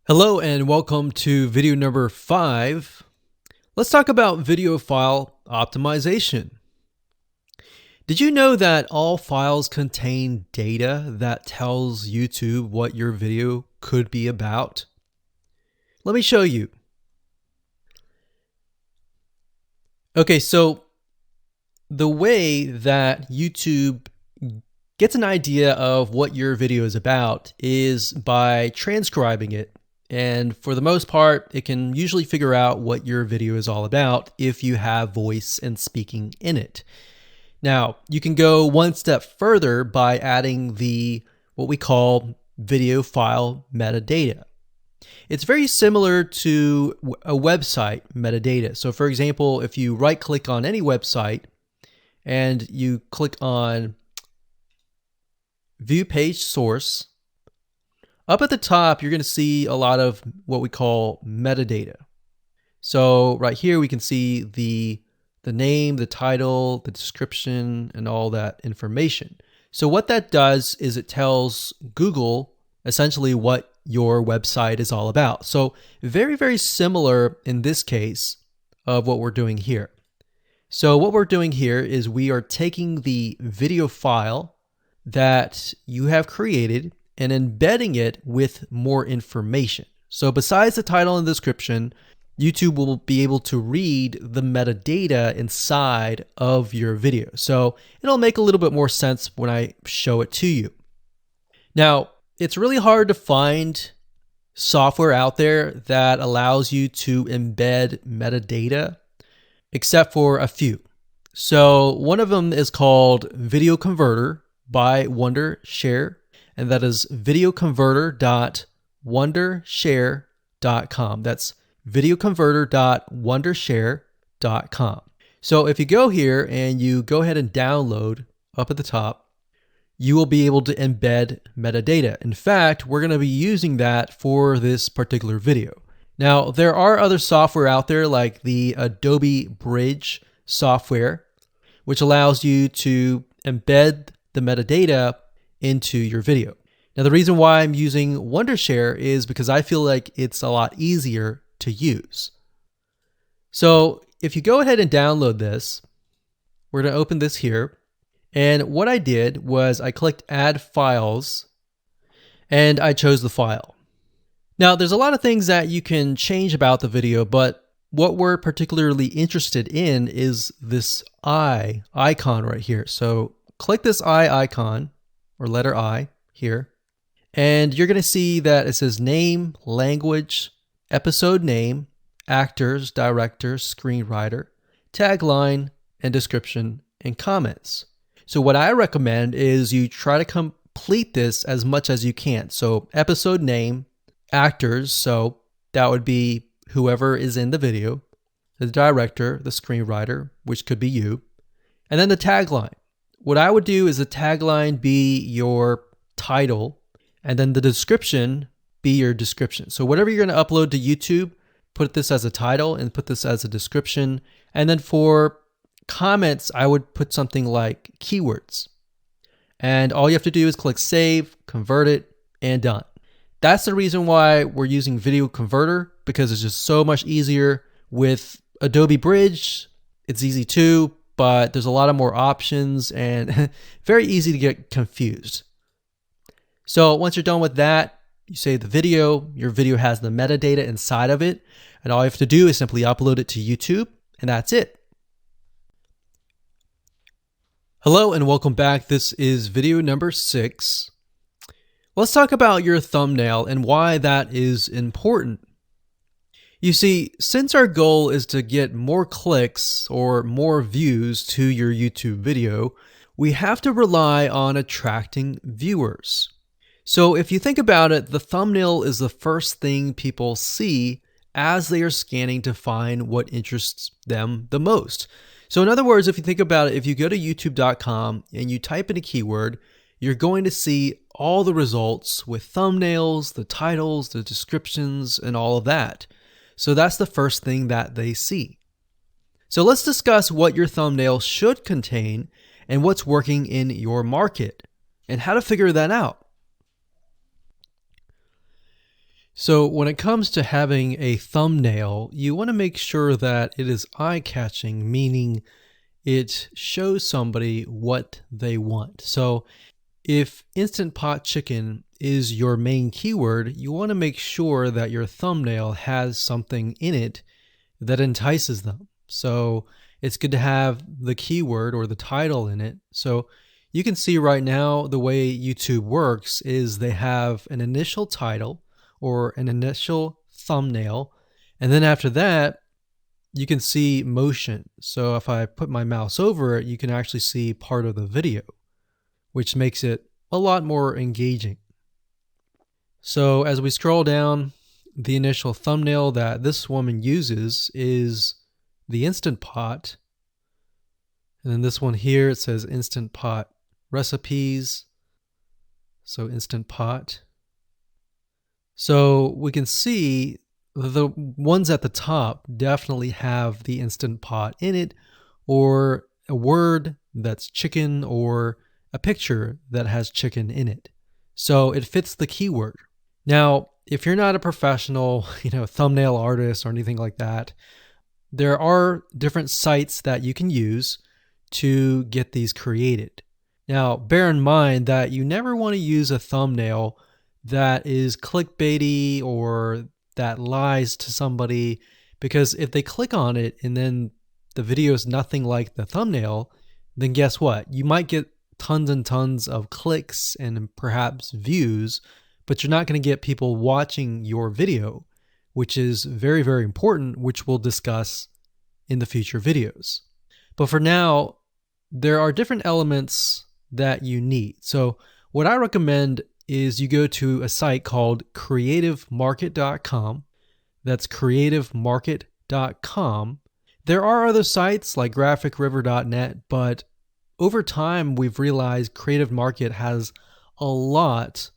Hello and welcome to video number 5. Let's talk about video file optimization. Did you know that all files contain data that tells YouTube what your video could be about? Let me show you. Okay, so the way that YouTube gets an idea of what your video is about is by transcribing it. And for the most part, it can usually figure out what your video is all about if you have voice and speaking in it. Now, you can go one step further by adding what we call video file metadata. It's very similar to a website metadata. So for example, if you right click on any website and you click on View Page Source, up at the top, you're going to see a lot of what we call metadata. So right here, we can see the name, the title, the description, and all that information. So what that does is it tells Google essentially what your website is all about. So very, very similar in this case of what we're doing here. So what we're doing here is we are taking the video file that you have created and embedding it with more information. So besides the title and description, YouTube will be able to read the metadata inside of your video. So it'll make a little bit more sense when I show it to you. Now, it's really hard to find software out there that allows you to embed metadata, except for a few. So one of them is called Video Converter by Wondershare, and that is videoconverter.wondershare.com. That's videoconverter.wondershare.com. So if you go here and you go ahead and download up at the top, you will be able to embed metadata. In fact, we're going to be using that for this particular video. Now, there are other software out there like the Adobe Bridge software, which allows you to embed the metadata into your video. Now, the reason why I'm using Wondershare is because I feel like it's a lot easier to use. So if you go ahead and download this, we're going to open this here. And what I did was I clicked Add Files and I chose the file. Now, there's a lot of things that you can change about the video, but what we're particularly interested in is this eye icon right here. So click this eye icon or letter I here, and you're going to see that it says name, language, episode name, actors, director, screenwriter, tagline, and description, and comments. So what I recommend is you try to complete this as much as you can. So episode name, actors, so that would be whoever is in the video, the director, the screenwriter, which could be you, and then the tagline. What I would do is the tagline be your title, and then the description be your description. So whatever you're going to upload to YouTube, put this as a title and put this as a description. And then for comments, I would put something like keywords. And all you have to do is click save, convert it, and done. That's the reason why we're using Video Converter, because it's just so much easier. With Adobe Bridge, it's easy too, but there's a lot of more options and very easy to get confused. So once you're done with that, you save the video. Your video has the metadata inside of it, and all you have to do is simply upload it to YouTube, and that's it. Hello and welcome back. This is video number 6. Let's talk about your thumbnail and why that is important. You see, since our goal is to get more clicks or more views to your YouTube video, we have to rely on attracting viewers. So if you think about it, the thumbnail is the first thing people see as they are scanning to find what interests them the most. So in other words, if you think about it, if you go to youtube.com and you type in a keyword, you're going to see all the results with thumbnails, the titles, the descriptions, and all of that. So that's the first thing that they see. So let's discuss what your thumbnail should contain and what's working in your market and how to figure that out. So when it comes to having a thumbnail, you want to make sure that it is eye-catching, meaning it shows somebody what they want. So if Instant Pot Chicken is your main keyword, you want to make sure that your thumbnail has something in it that entices them. So it's good to have the keyword or the title in it. So you can see right now the way YouTube works is they have an initial title or an initial thumbnail, and then after that you can see motion. So if I put my mouse over it, you can actually see part of the video, which makes it a lot more engaging. So as we scroll down, the initial thumbnail that this woman uses is the Instant Pot. And then this one here, it says Instant Pot recipes. So Instant Pot. So we can see the ones at the top definitely have the Instant Pot in it, or a word that's chicken, or a picture that has chicken in it. So it fits the keyword. Now, if you're not a professional, thumbnail artist or anything like that, there are different sites that you can use to get these created. Now, bear in mind that you never want to use a thumbnail that is clickbaity or that lies to somebody, because if they click on it and then the video is nothing like the thumbnail, then guess what? You might get tons and tons of clicks and perhaps views, but you're not going to get people watching your video, which is very, very important, which we'll discuss in the future videos. But for now, there are different elements that you need. So what I recommend is you go to a site called creativemarket.com. That's creativemarket.com. There are other sites like graphicriver.net, but over time we've realized Creative Market has a lot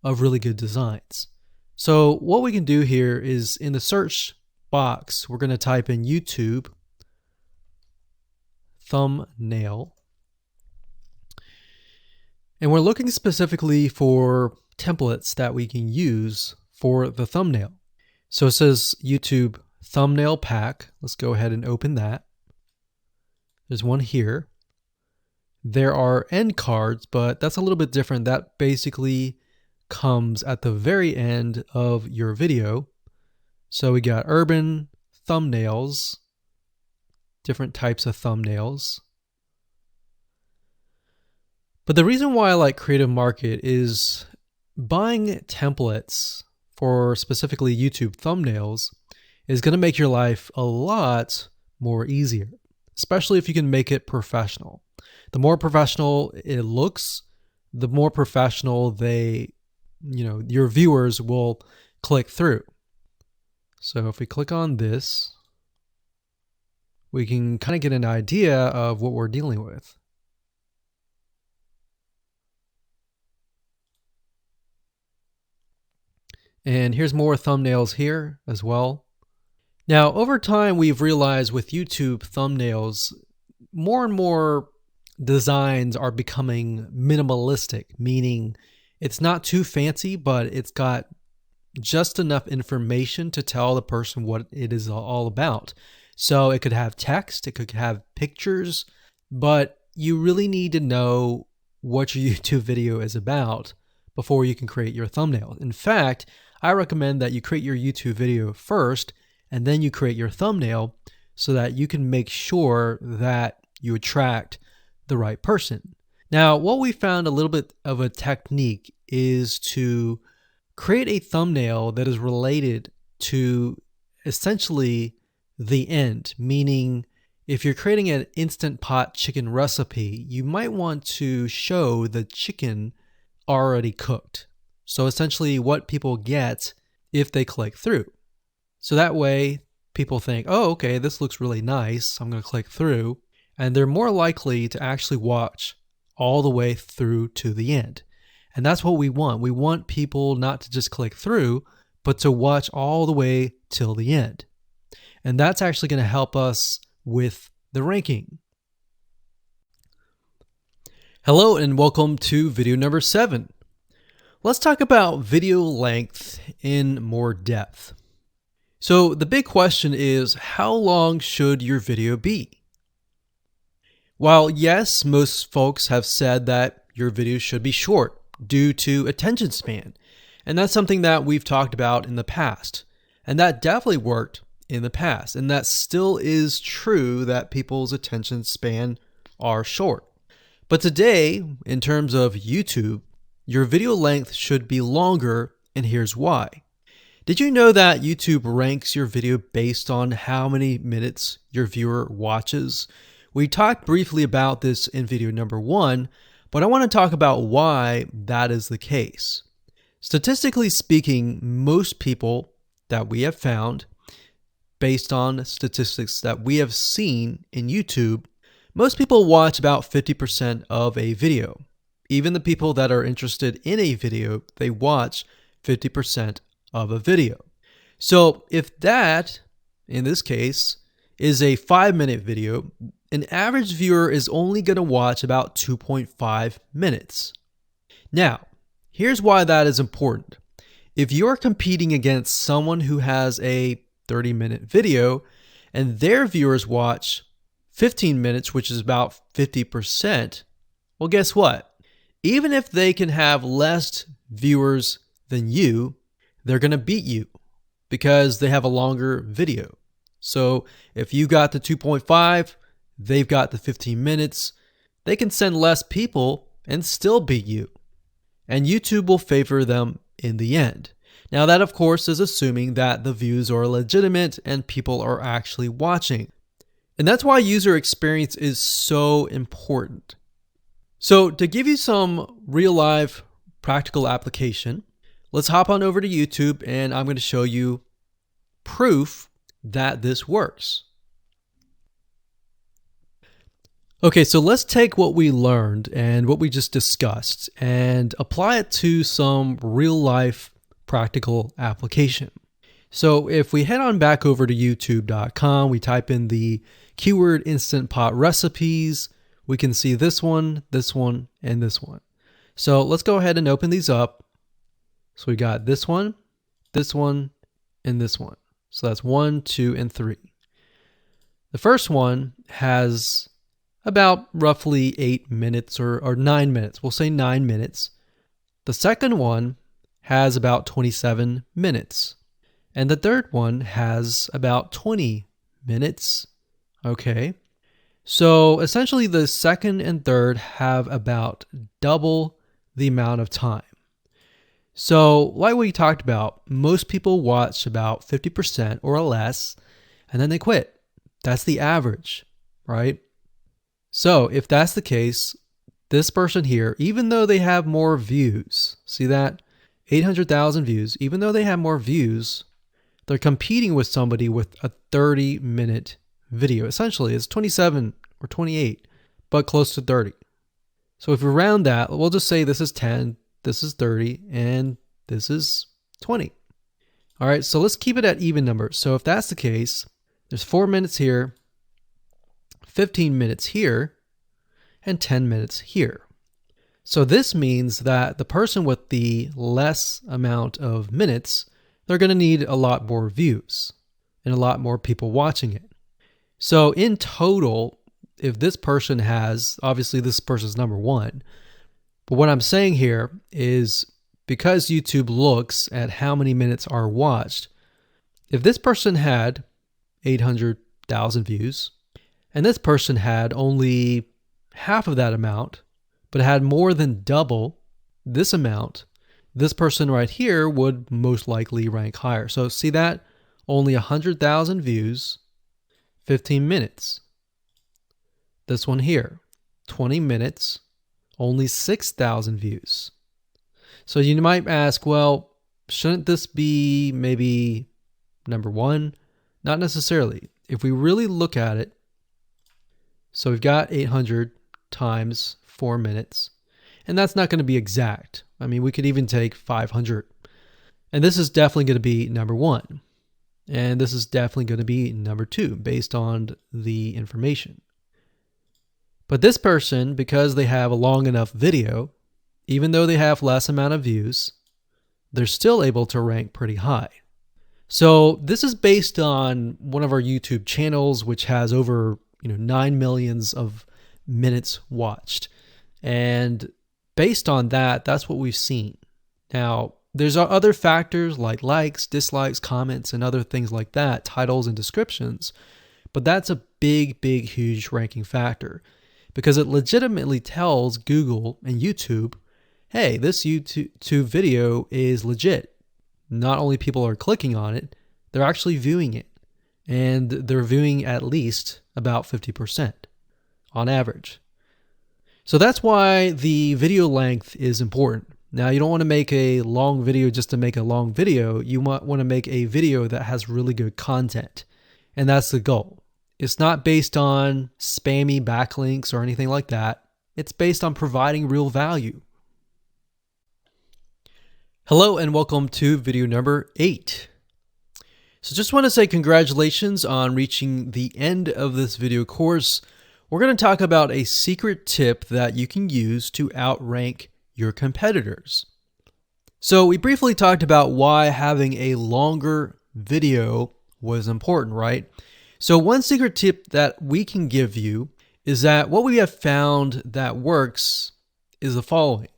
of really good designs. So what we can do here is in the search box, we're going to type in YouTube thumbnail. And we're looking specifically for templates that we can use for the thumbnail. So it says YouTube thumbnail pack. Let's go ahead and open that. There's one here. There are end cards, but that's a little bit different. That basically comes at the very end of your video. So we got urban thumbnails, different types of thumbnails. But the reason why I like Creative Market is buying templates for specifically YouTube thumbnails is going to make your life a lot more easier, especially if you can make it professional. The more professional it looks, the more professional your viewers will click through. So if we click on this, we can kind of get an idea of what we're dealing with. And here's more thumbnails here as well. Now, over time, we've realized with YouTube thumbnails, more and more designs are becoming minimalistic, meaning it's not too fancy, but it's got just enough information to tell the person what it is all about. So it could have text, it could have pictures, but you really need to know what your YouTube video is about before you can create your thumbnail. In fact, I recommend that you create your YouTube video first and then you create your thumbnail so that you can make sure that you attract the right person. Now, what we found a little bit of a technique is to create a thumbnail that is related to essentially the end, meaning if you're creating an Instant Pot chicken recipe, you might want to show the chicken already cooked. So essentially what people get if they click through. So that way people think, oh, okay, this looks really nice. I'm going to click through. And they're more likely to actually watch all the way through to the end. And that's what we want. We want people not to just click through, but to watch all the way till the end. And that's actually going to help us with the ranking. Hello and welcome to video number 7. Let's talk about video length in more depth. So the big question is, how long should your video be? While yes, most folks have said that your video should be short due to attention span, and that's something that we've talked about in the past, and that definitely worked in the past, and that still is true that people's attention span are short. But today, in terms of YouTube, your video length should be longer, and here's why. Did you know that YouTube ranks your video based on how many minutes your viewer watches? We talked briefly about this in video number 1, but I want to talk about why that is the case. Statistically speaking, most people that we have found, based on statistics that we have seen in YouTube, most people watch about 50% of a video. Even the people that are interested in a video, they watch 50% of a video. So if that, in this case, is a 5-minute video, an average viewer is only going to watch about 2.5 minutes. Now, here's why that is important. If you're competing against someone who has a 30-minute video and their viewers watch 15 minutes, which is about 50%, well, guess what? Even if they can have less viewers than you, they're going to beat you because they have a longer video. So if you got the 2.5, they've got the 15 minutes, they can send less people and still beat you. And YouTube will favor them in the end. Now that, of course, is assuming that the views are legitimate and people are actually watching. And that's why user experience is so important. So to give you some real life practical application, let's hop on over to YouTube and I'm going to show you proof that this works. Okay, so let's take what we learned and what we just discussed and apply it to some real life practical application. So if we head on back over to youtube.com, we type in the keyword Instant Pot recipes, we can see this one, and this one. So let's go ahead and open these up. So we got this one, and this one. So that's 1, 2, and 3. The first one has about roughly 8 minutes or 9 minutes. We'll say 9 minutes. The second one has about 27 minutes. And the third one has about 20 minutes. Okay. So essentially the second and third have about double the amount of time. So like we talked about, most people watch about 50% or less, and then they quit. That's the average, right? So if that's the case, this person here, even though they have more views, see that? 800,000 views, even though they have more views, they're competing with somebody with a 30-minute video. Essentially, it's 27 or 28, but close to 30. So if we round that, we'll just say this is 10, this is 30, and this is 20. All right, so let's keep it at even numbers. So if that's the case, there's 4 minutes here, 15 minutes here, and 10 minutes here. So this means that the person with the less amount of minutes, they're going to need a lot more views and a lot more people watching it. So in total, if this person has, obviously this person's number 1, but what I'm saying here is because YouTube looks at how many minutes are watched, if this person had 800,000 views and this person had only half of that amount, but had more than double this amount, this person right here would most likely rank higher. So see that? Only 100,000 views, 15 minutes. This one here, 20 minutes, only 6,000 views. So you might ask, well, shouldn't this be maybe number 1? Not necessarily. If we really look at it, so we've got 800 times 4 minutes, and that's not going to be exact. I mean, we could even take 500. And this is definitely going to be number 1. And this is definitely going to be number 2 based on the information. But this person, because they have a long enough video, even though they have less amount of views, they're still able to rank pretty high. So this is based on one of our YouTube channels, which has over 9 millions of minutes watched. And based on that, that's what we've seen. Now, there's other factors like likes, dislikes, comments, and other things like that, titles and descriptions. But that's a big, huge ranking factor because it legitimately tells Google and YouTube, hey, this YouTube video is legit. Not only people are clicking on it, they're actually viewing it. And they're viewing at least about 50% on average. So that's why the video length is important. Now, you don't want to make a long video just to make a long video. You might want to make a video that has really good content. And that's the goal. It's not based on spammy backlinks or anything like that. It's based on providing real value. Hello and welcome to video number 8. So just want to say congratulations on reaching the end of this video course. We're going to talk about a secret tip that you can use to outrank your competitors. So we briefly talked about why having a longer video was important, right? So one secret tip that we can give you is that what we have found that works is the following.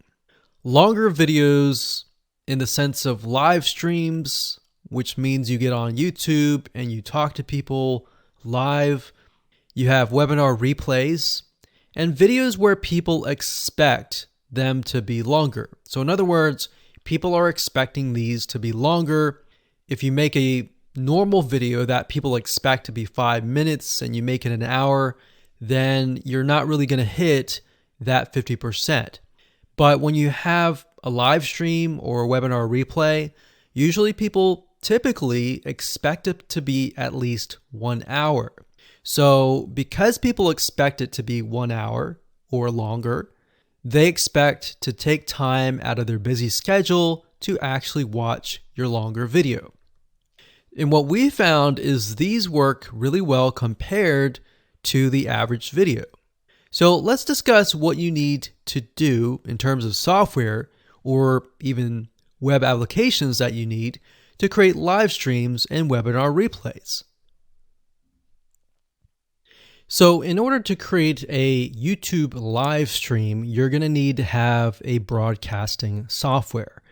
Longer videos in the sense of live streams, which means you get on YouTube and you talk to people live. You have webinar replays and videos where people expect them to be longer. So in other words, people are expecting these to be longer. If you make a normal video that people expect to be 5 minutes and you make it an hour, then you're not really going to hit that 50%. But when you have a live stream or a webinar replay, usually people typically expect it to be at least 1 hour. So because people expect it to be 1 hour or longer, they expect to take time out of their busy schedule to actually watch your longer video. And what we found is these work really well compared to the average video. So let's discuss what you need to do in terms of software or even web applications that you need to create live streams and webinar replays. So in order to create a YouTube live stream, you're going to need to have a broadcasting software.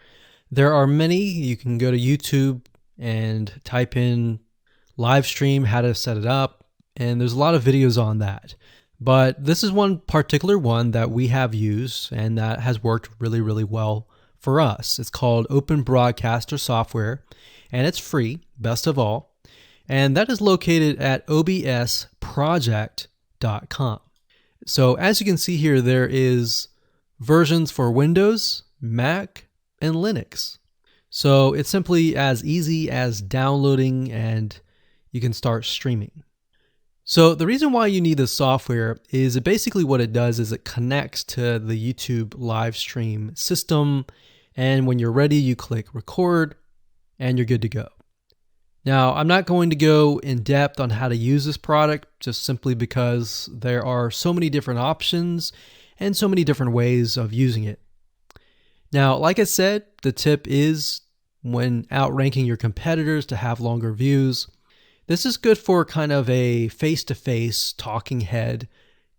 There are many. You can go to YouTube and type in live stream, how to set it up, and there's a lot of videos on that. But this is one particular one that we have used and that has worked really well for us. It's called Open Broadcaster Software, and it's free, best of all. And that is located at obsproject.com. So as you can see here, there is versions for Windows, Mac, and Linux. So it's simply as easy as downloading and you can start streaming. So the reason why you need this software is basically what it does is it connects to the YouTube live stream system. And when you're ready, you click record and you're good to go. Now, I'm not going to go in depth on how to use this product just simply because there are so many different options and so many different ways of using it. Now, like I said, the tip is when outranking your competitors to have longer views. This is good for kind of a face-to-face talking head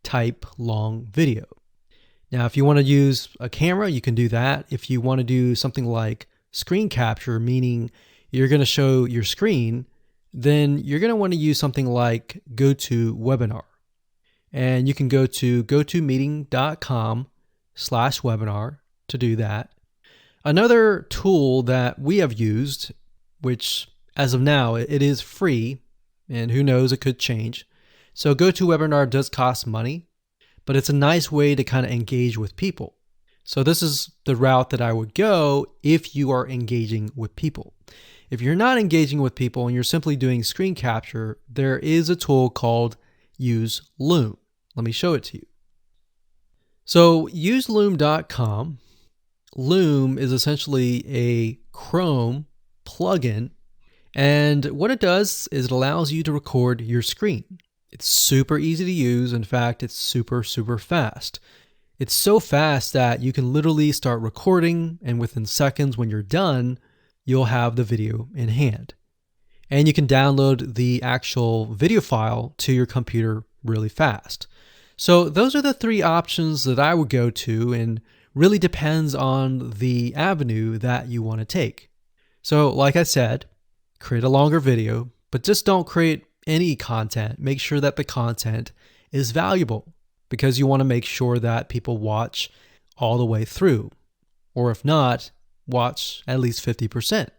type long video. Now, if you want to use a camera, you can do that. If you want to do something like screen capture, meaning you're going to show your screen, then you're going to want to use something like GoToWebinar. And you can go to gotomeeting.com/webinar to do that. Another tool that we have used, which as of now, it is free, and who knows, it could change. So GoToWebinar does cost money, but it's a nice way to kind of engage with people. So this is the route that I would go if you are engaging with people. If you're not engaging with people and you're simply doing screen capture, there is a tool called Use Loom. Let me show it to you. So useloom.com. Loom is essentially a Chrome plugin, and what it does is it allows you to record your screen. It's super easy to use. In fact, it's super fast. It's so fast that you can literally start recording, and within seconds when you're done, you'll have the video in hand. And you can download the actual video file to your computer really fast. So those are the three options that I would go to, and really depends on the avenue that you want to take. So like I said, create a longer video, but just don't create any content. Make sure that the content is valuable, because you want to make sure that people watch all the way through. Or if not, watch at least 50%.